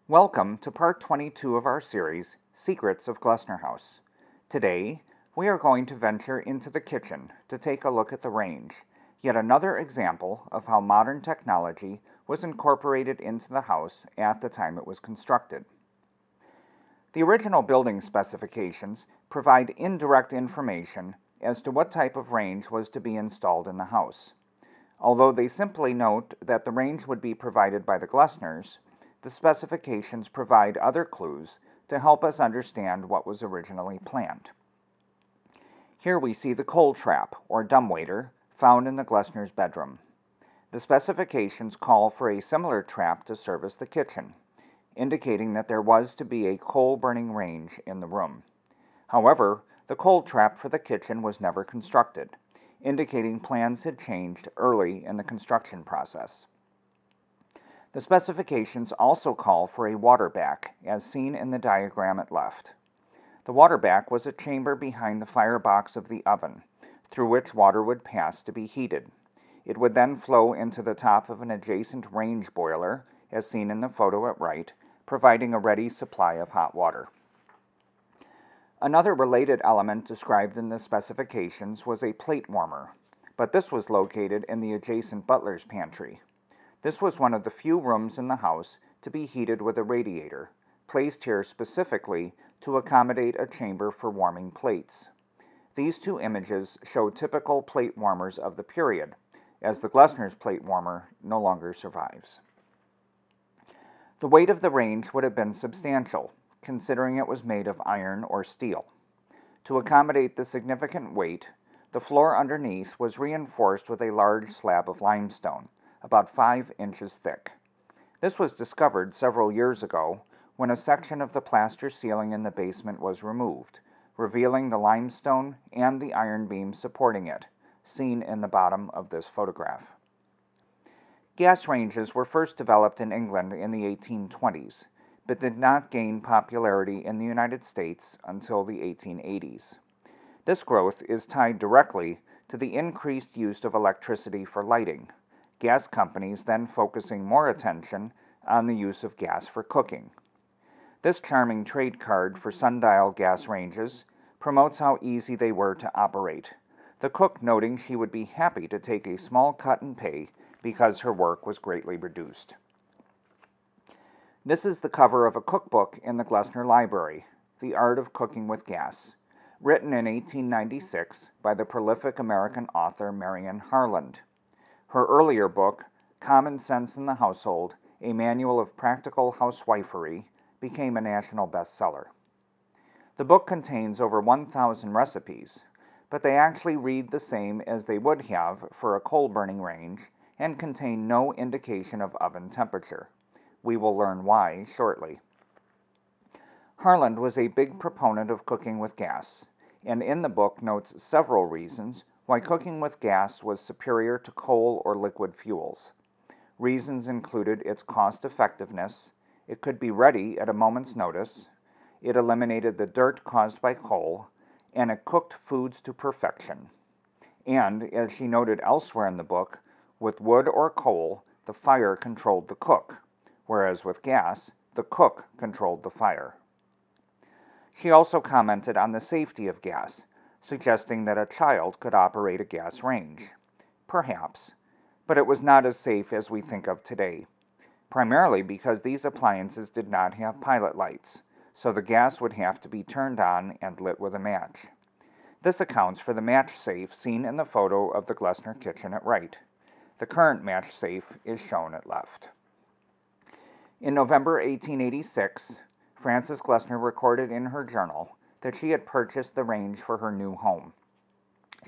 Welcome to part 22 of our series, Secrets of Glessner House. Today, we are going to venture into the kitchen to take a look at the range, yet another example of how modern technology was incorporated into the house at the time it was constructed. The original building specifications provide indirect information as to what type of range was to be installed in the house. Although they simply note that the range would be provided by the Glessners, the specifications provide other clues to help us understand what was originally planned. Here we see the coal trap, or dumbwaiter, found in the Glessner's bedroom. The specifications call for a similar trap to service the kitchen, indicating that there was to be a coal-burning range in the room. However, the coal trap for the kitchen was never constructed, indicating plans had changed early in the construction process. The specifications also call for a water back, as seen in the diagram at left. The water back was a chamber behind the firebox of the oven, through which water would pass to be heated. It would then flow into the top of an adjacent range boiler, as seen in the photo at right, providing a ready supply of hot water. Another related element described in the specifications was a plate warmer, but this was located in the adjacent butler's pantry. This was one of the few rooms in the house to be heated with a radiator, placed here specifically to accommodate a chamber for warming plates. These two images show typical plate warmers of the period, as the Glessner's plate warmer no longer survives. The weight of the range would have been substantial, considering it was made of iron or steel. To accommodate the significant weight, the floor underneath was reinforced with a large slab of limestone, about 5 inches thick. This was discovered several years ago when a section of the plaster ceiling in the basement was removed, revealing the limestone and the iron beam supporting it, seen in the bottom of this photograph. Gas ranges were first developed in England in the 1820s, but did not gain popularity in the United States until the 1880s. This growth is tied directly to the increased use of electricity for lighting, gas companies then focusing more attention on the use of gas for cooking. This charming trade card for sundial gas ranges promotes how easy they were to operate, the cook noting she would be happy to take a small cut in pay because her work was greatly reduced. This is the cover of a cookbook in the Glessner Library, The Art of Cooking with Gas, written in 1896 by the prolific American author Marion Harland. Her earlier book, Common Sense in the Household, a Manual of Practical Housewifery, became a national bestseller. The book contains over 1,000 recipes, but they actually read the same as they would have for a coal-burning range and contain no indication of oven temperature. We will learn why shortly. Harland was a big proponent of cooking with gas, and in the book notes several reasons why cooking with gas was superior to coal or liquid fuels. Reasons included its cost-effectiveness, it could be ready at a moment's notice, it eliminated the dirt caused by coal, and it cooked foods to perfection. And, as she noted elsewhere in the book, with wood or coal, the fire controlled the cook, whereas with gas, the cook controlled the fire. She also commented on the safety of gas, suggesting that a child could operate a gas range. Perhaps, but it was not as safe as we think of today, primarily because these appliances did not have pilot lights, so the gas would have to be turned on and lit with a match. This accounts for the match safe seen in the photo of the Glessner kitchen at right. The current match safe is shown at left. In November 1886, Frances Glessner recorded in her journal that she had purchased the range for her new home.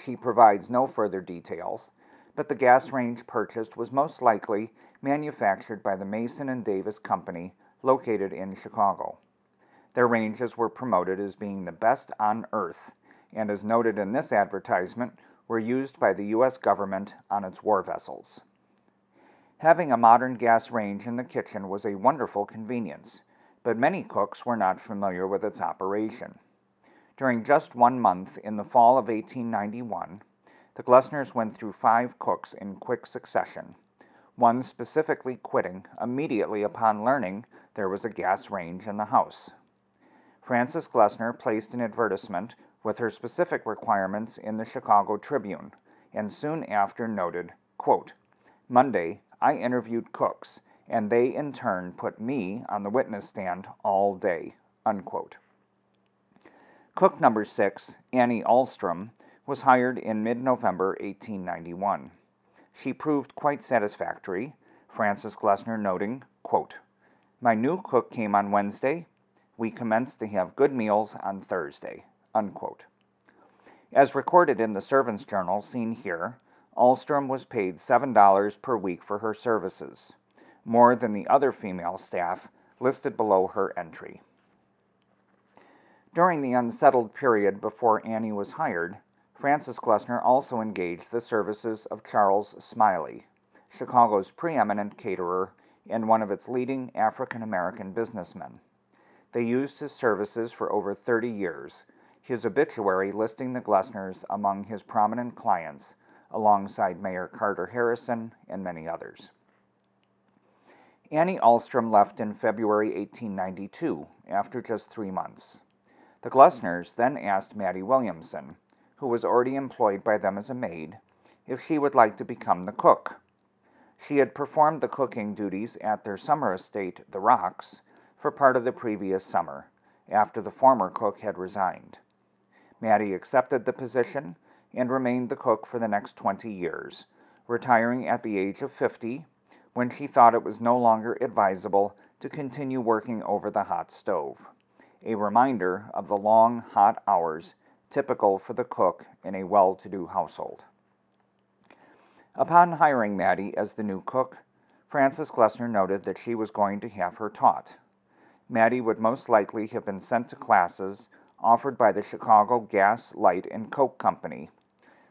She provides no further details, but the gas range purchased was most likely manufactured by the Mason and Davis Company located in Chicago. Their ranges were promoted as being the best on earth, and as noted in this advertisement, were used by the U.S. government on its war vessels. Having a modern gas range in the kitchen was a wonderful convenience, but many cooks were not familiar with its operation. During just 1 month in the fall of 1891, the Glessners went through 5 cooks in quick succession, one specifically quitting immediately upon learning there was a gas range in the house. Frances Glessner placed an advertisement with her specific requirements in the Chicago Tribune, and soon after noted, quote, "Monday, I interviewed cooks, and they in turn put me on the witness stand all day," unquote. Cook number 6, Annie Ahlstrom, was hired in mid-November 1891. She proved quite satisfactory, Frances Glessner noting, quote, "My new cook came on Wednesday. We commenced to have good meals on Thursday," unquote. As recorded in the servants' journal seen here, Ahlstrom was paid $7 per week for her services, more than the other female staff listed below her entry. During the unsettled period before Annie was hired, Frances Glessner also engaged the services of Charles Smiley, Chicago's preeminent caterer and one of its leading African-American businessmen. They used his services for over 30 years, his obituary listing the Glessners among his prominent clients, alongside Mayor Carter Harrison and many others. Annie Ahlstrom left in February 1892, after just 3 months. The Glessners then asked Mattie Williamson, who was already employed by them as a maid, if she would like to become the cook. She had performed the cooking duties at their summer estate, The Rocks, for part of the previous summer, after the former cook had resigned. Mattie accepted the position and remained the cook for the next 20 years, retiring at the age of 50, when she thought it was no longer advisable to continue working over the hot stove, a reminder of the long, hot hours typical for the cook in a well-to-do household. Upon hiring Mattie as the new cook, Frances Glessner noted that she was going to have her taught. Mattie would most likely have been sent to classes offered by the Chicago Gas, Light, and Coke Company,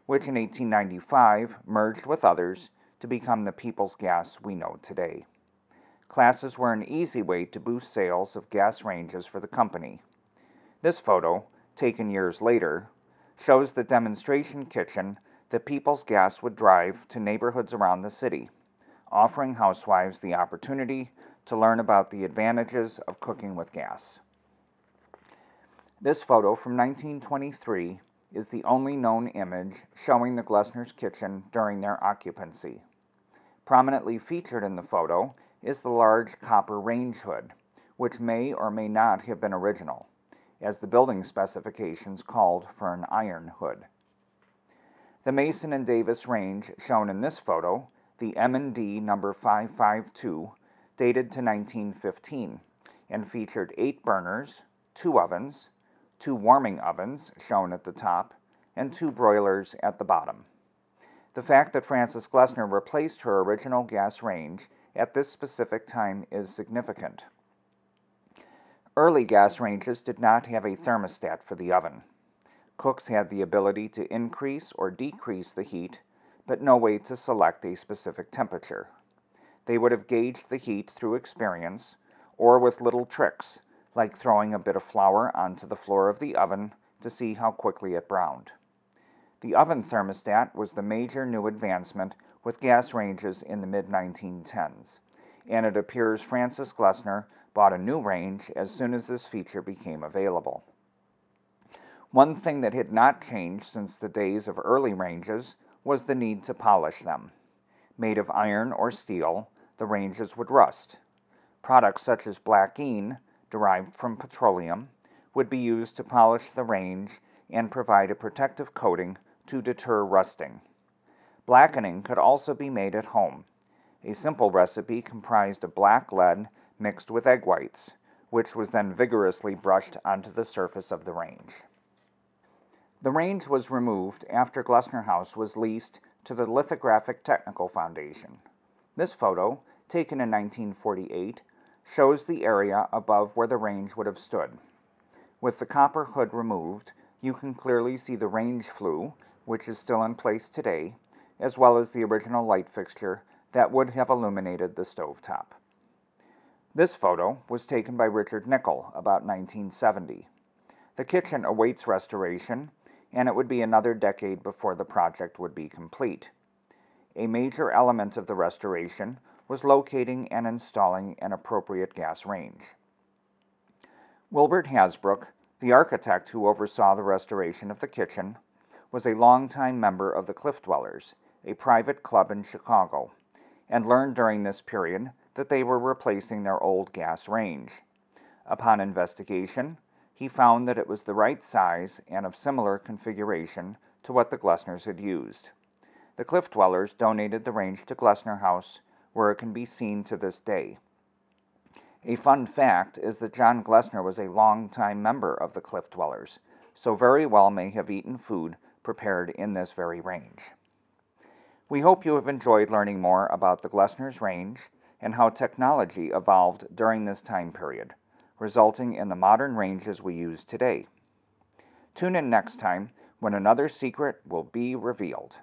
which in 1895 merged with others to become the People's Gas we know today. Classes were an easy way to boost sales of gas ranges for the company. This photo, taken years later, shows the demonstration kitchen that People's Gas would drive to neighborhoods around the city, offering housewives the opportunity to learn about the advantages of cooking with gas. This photo from 1923 is the only known image showing the Glessners' kitchen during their occupancy. Prominently featured in the photo is the large copper range hood, which may or may not have been original, as the building specifications called for an iron hood. The Mason and Davis range shown in this photo, the M&D number 552, dated to 1915, and featured 8 burners, 2 ovens, 2 warming ovens shown at the top, and 2 broilers at the bottom. The fact that Frances Glessner replaced her original gas range at this specific time is significant. Early gas ranges did not have a thermostat for the oven. Cooks had the ability to increase or decrease the heat, but no way to select a specific temperature. They would have gauged the heat through experience, or with little tricks, like throwing a bit of flour onto the floor of the oven to see how quickly it browned. The oven thermostat was the major new advancement with gas ranges in the mid-1910s, and it appears Frances Glessner bought a new range as soon as this feature became available. One thing that had not changed since the days of early ranges was the need to polish them. Made of iron or steel, the ranges would rust. Products such as blackine, derived from petroleum, would be used to polish the range and provide a protective coating to deter rusting. Blackening could also be made at home. A simple recipe comprised of black lead mixed with egg whites, which was then vigorously brushed onto the surface of the range. The range was removed after Glessner House was leased to the Lithographic Technical Foundation. This photo, taken in 1948, shows the area above where the range would have stood. With the copper hood removed, you can clearly see the range flue, which is still in place today, as well as the original light fixture that would have illuminated the stovetop. This photo was taken by Richard Nickel about 1970. The kitchen awaits restoration, and it would be another decade before the project would be complete. A major element of the restoration was locating and installing an appropriate gas range. Wilbert Hasbrook, the architect who oversaw the restoration of the kitchen, was a longtime member of the Cliff Dwellers, a private club in Chicago, and learned during this period that they were replacing their old gas range. Upon investigation, he found that it was the right size and of similar configuration to what the Glessners had used. The Cliff Dwellers donated the range to Glessner House, where it can be seen to this day. A fun fact is that John Glessner was a longtime member of the Cliff Dwellers, so very well may have eaten food prepared in this very range. We hope you have enjoyed learning more about the Glessner's range and how technology evolved during this time period, resulting in the modern ranges we use today. Tune in next time when another secret will be revealed.